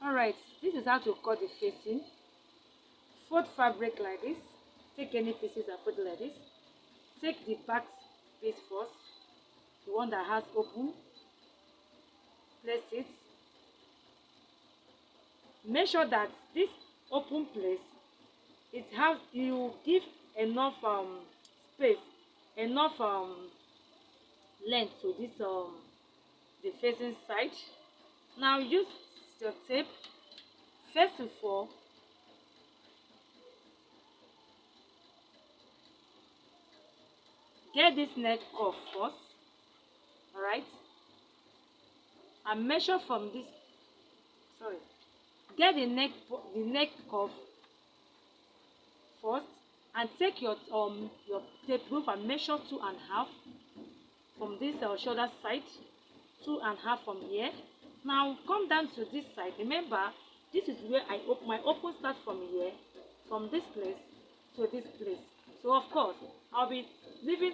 Alright, this is how to cut the facing. Fold fabric like this. Take any pieces and put it like this. Take the back piece first, the one that has open. Place it. Make sure that this open place, it has, you give enough space, enough length to this the facing side. Now use your tape. First of all, get this neck off first, all right, and measure from this, sorry, get the neck off first, and take your tape roof and measure 2.5 from this shoulder side, 2.5 from here. Now come down to this side. Remember, this is where I open, my open starts from here, from this place to this place. So of course I'll be leaving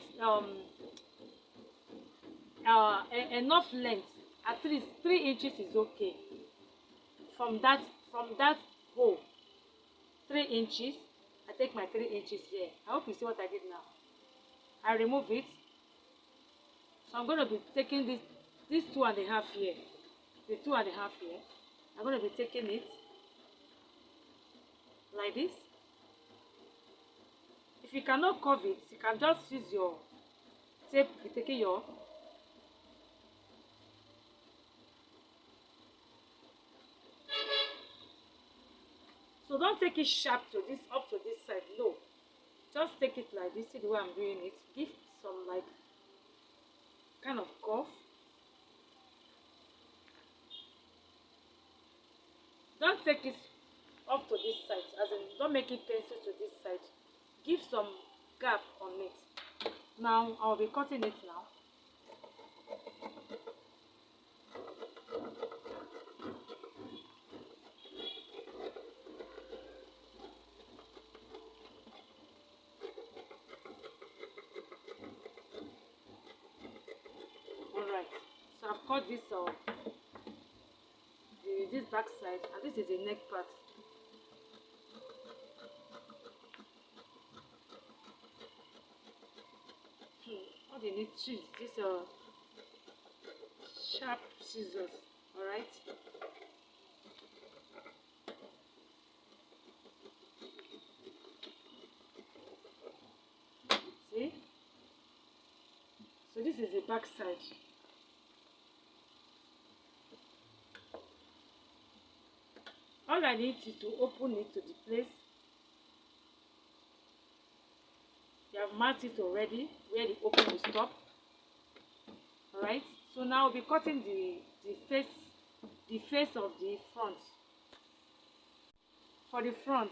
enough length, at least 3 inches is okay. From that hole, 3 inches. I take my 3 inches here. I hope you see what I did now. I remove it. So I'm going to be taking this 2.5 here, the 2.5 here. I'm going to be taking it like this. If you cannot curve it, you can just use your tape. Be taking your so don't take it sharp to this, up to this side. No, just take it like this. See the way I'm doing it. Give some like kind of curve. Don't take it up to this side, as in don't make it pencil to this side. Give some gap on it. Now I'll be cutting it now. Alright, so I've cut this this back side, and this is the neck part. What do you need to use? This sharp scissors. Alright. See? So this is the back side. All I need is to open it to the place. You have marked it already where the open will stop. Alright, so now I'll be cutting the face of the front. For the front,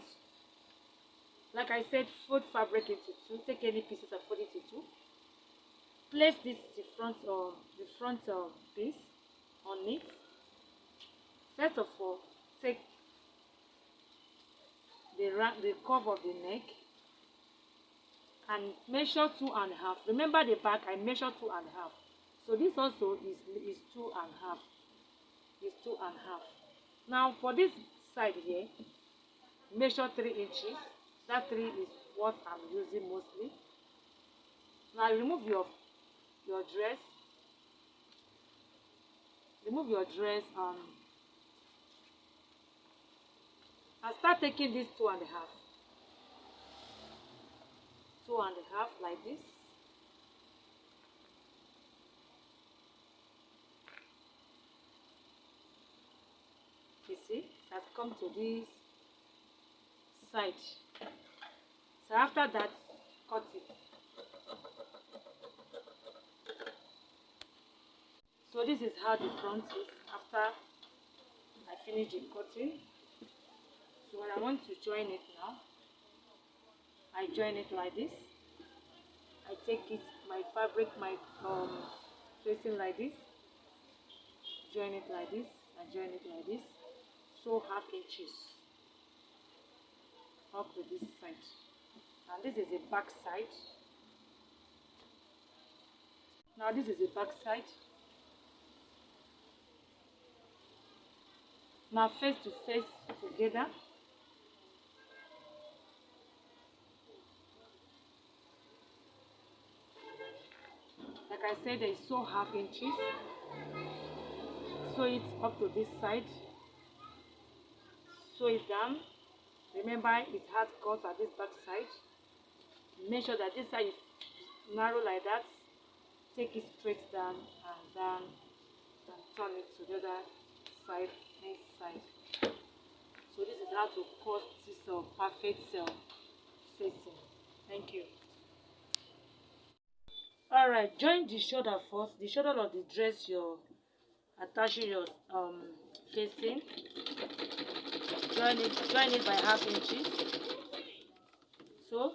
like I said, fold fabric into 2. Take any pieces and fold it into 2. Place this the front piece on it. First of all, take the curve of the neck and measure 2.5. Remember the back, I measure 2.5. So this also is 2.5. Is 2.5. Now for this side here, measure 3 inches. That 3 is what I'm using mostly. Now remove your dress. Remove your dress and start taking this 2.5. 2.5 like this. You see, it has come to this side. So after that, cut it. So this is how the front is after I finish the cutting. So when I want to join it now, I join it like this. I take it, my fabric, my facing like this. Join it like this. I join it like this. So 0.5 inches up to this side. And this is the back side. Now this is the back side. Now face to face together. Like I said, there is sew half inches. Sew it up to this side. Sew it down. Remember, it has cuts at this back side. Make sure that this side is narrow like that. Take it straight down and down, and turn it to the other side, inside. So this is how to cut this perfect facing. Thank you. Alright, join the shoulder first. The shoulder of the dress you're attaching your facing. Join it by half inches. So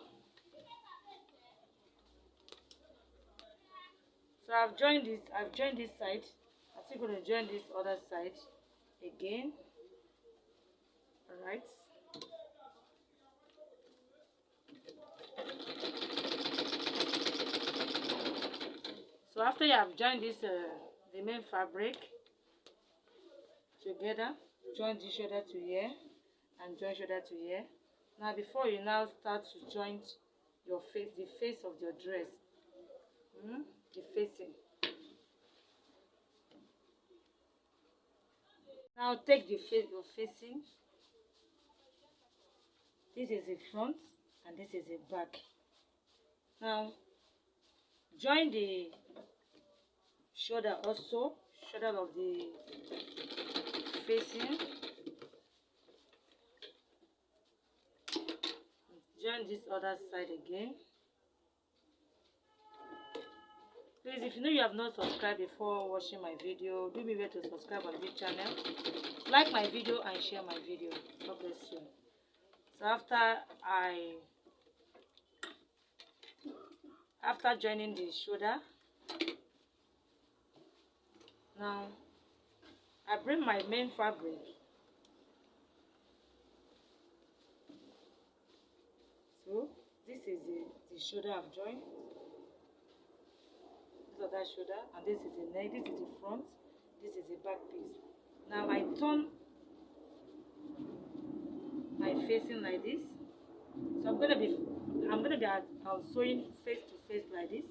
I've joined this side. I'm still going to join this other side again. Alright. So after you have joined this the main fabric together, join the shoulder to here and join shoulder to here. Now before you now start to join your face, the face of your dress, the facing. Now take the face of facing. This is the front and this is the back. Now join the shoulder also, shoulder of the facing. Join this other side again. Please, if you know you have not subscribed before watching my video, do me well to subscribe on this channel, like my video and share my video. God bless you. So after joining the shoulder, now I bring my main fabric. So this is the shoulder I've joined. This other shoulder, and this is the neck, this is the front, this is the back piece. Now I turn my facing like this. So I'm gonna be sewing face to face like this.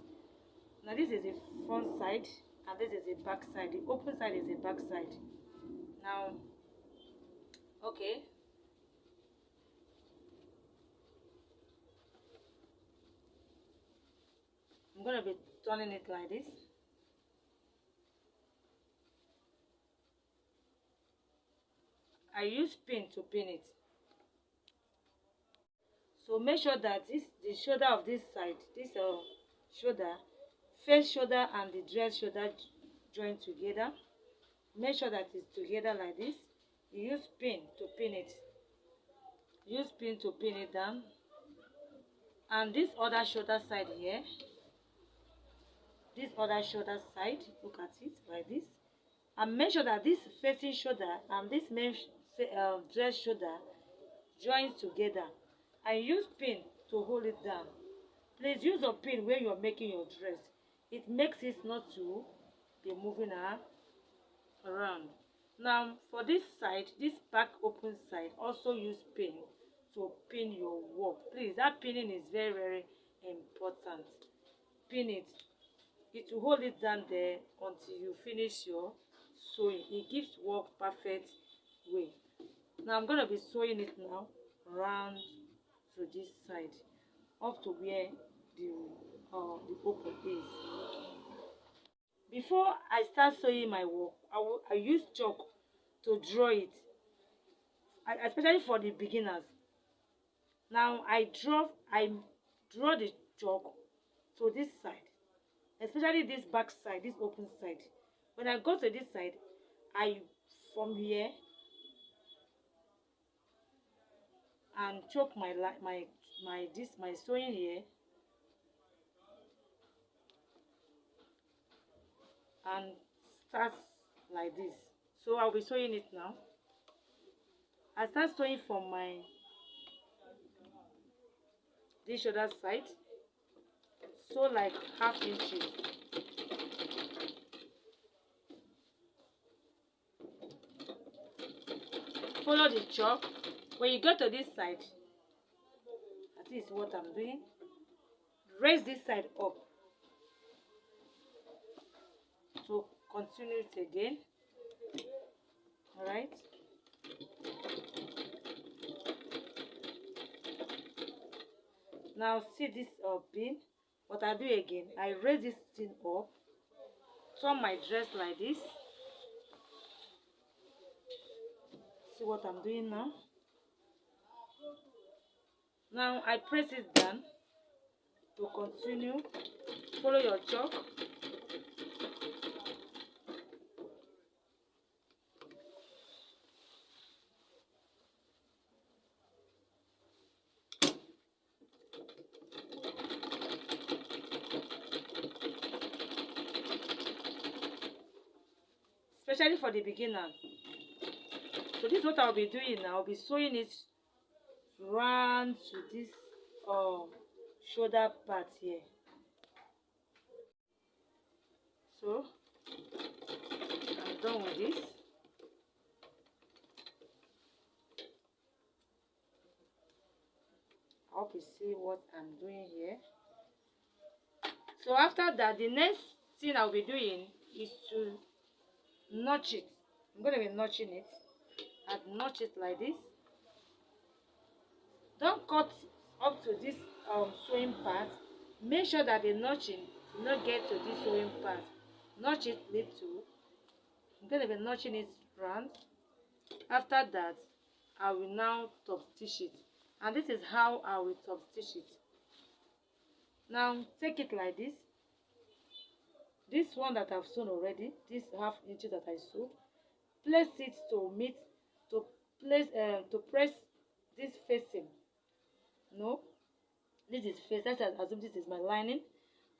Now this is the front side and this is the back side. The open side is the back side. Now, okay. I'm gonna be turning it like this. I use pin to pin it. So make sure that the shoulder of this side, this shoulder, face shoulder and the dress shoulder join together. Make sure that it's together like this. You use pin to pin it. Use pin to pin it down. And this other shoulder side here, this other shoulder side, look at it like this. And make sure that this facing shoulder and this main dress shoulder join together. And use pin to hold it down. Please use a pin when you're making your dress. It makes it not to be moving around. Now for this side, this back open side, also use pin to pin your work. Please, that pinning is very, very important. Pin it. It will hold it down there until you finish your sewing. It gives work perfect way. Now I'm going to be sewing it now round to this side up to where the open is. Before I start sewing my work, I use chalk to draw it, especially for the beginners. Now I draw the chalk to this side, especially this back side, this open side. When I go to this side, from here and choke my sewing here and start like this. So I'll be sewing it now. I start sewing from this shoulder side, so like half inches. follow the chalk. When you go to this side, that is what I'm doing. Raise this side up to continue it again. All right. Now see this pin. What I do again, I raise this thing up, turn my dress like this. See what I'm doing now? Now I press it down to continue. Follow your chalk. Especially for the beginners. So this is what I'll be doing now. I'll be sewing it round to this shoulder part here. So I'm done with this. I hope you see what I'm doing here. So after that, the next thing I'll be doing is to notch it. I'm going to be notching it. And notch it like this. Don't cut up to this sewing part. Make sure that the notching will not get to this sewing part. Notch it little. I'm going to be notching it round. After that, I will now top stitch it. And this is how I will top stitch it. Now take it like this. This one that I've sewn already, this half inch that I sewed, place it to meet, to press this facing. No, this is face. Let's assume this is my lining,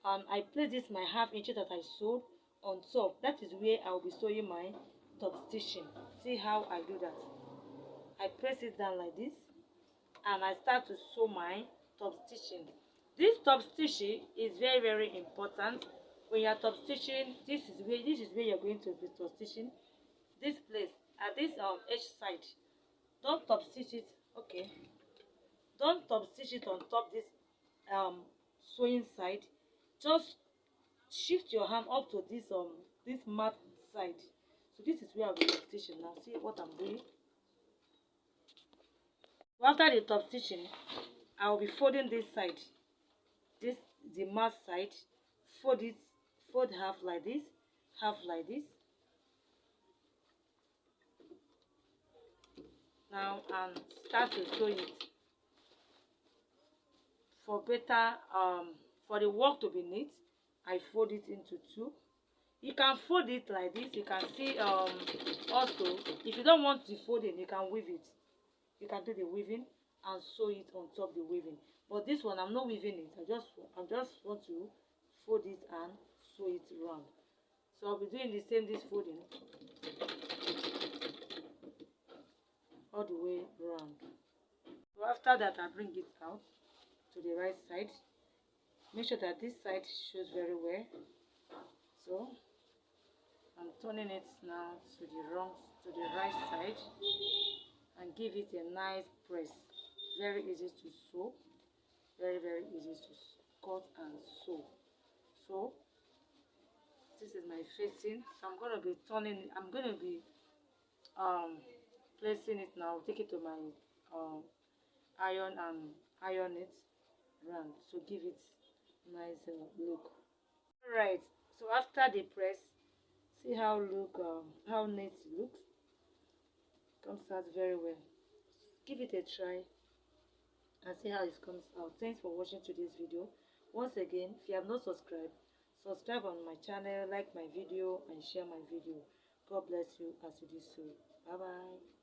and I place this my half inch that I sewed on top. That is where I'll be sewing my top stitching. See how I do that? I press it down like this, and I start to sew my top stitching. This top stitching is very, very important. When you are top stitching, this is where you're going to be top stitching. This place at this edge side, don't top stitch it. Okay, don't top stitch it on top this sewing side. Just shift your hand up to this mat side. So this is where I'll be top stitching. Now see what I'm doing. So after the top stitching, I will be folding this side. This the mat side. Fold it. Fold half like this, half like this. Now and start to sew it. For better for the work to be neat, I fold it into two. You can fold it like this. You can see also if you don't want the folding, you can weave it. You can do the weaving and sew it on top the weaving. But this one I'm not weaving it. I just want to fold it and sew it round. So I'll be doing the same this folding all the way round. So after that, I bring it out to the right side. Make sure that this side shows very well. So I'm turning it now to the right side and give it a nice press. Very easy to sew. Very, very easy to cut and sew. So this is my facing. So I'm going to be turning. I'm going to be placing it now. Take it to my iron and iron it round to give it nice look. Alright, so after the press, see how neat it looks. Comes out very well. Give it a try and see how it comes out. Thanks for watching today's video. Once again, if you have not subscribed, subscribe on my channel, like my video and share my video. God bless you as you do so. Bye bye.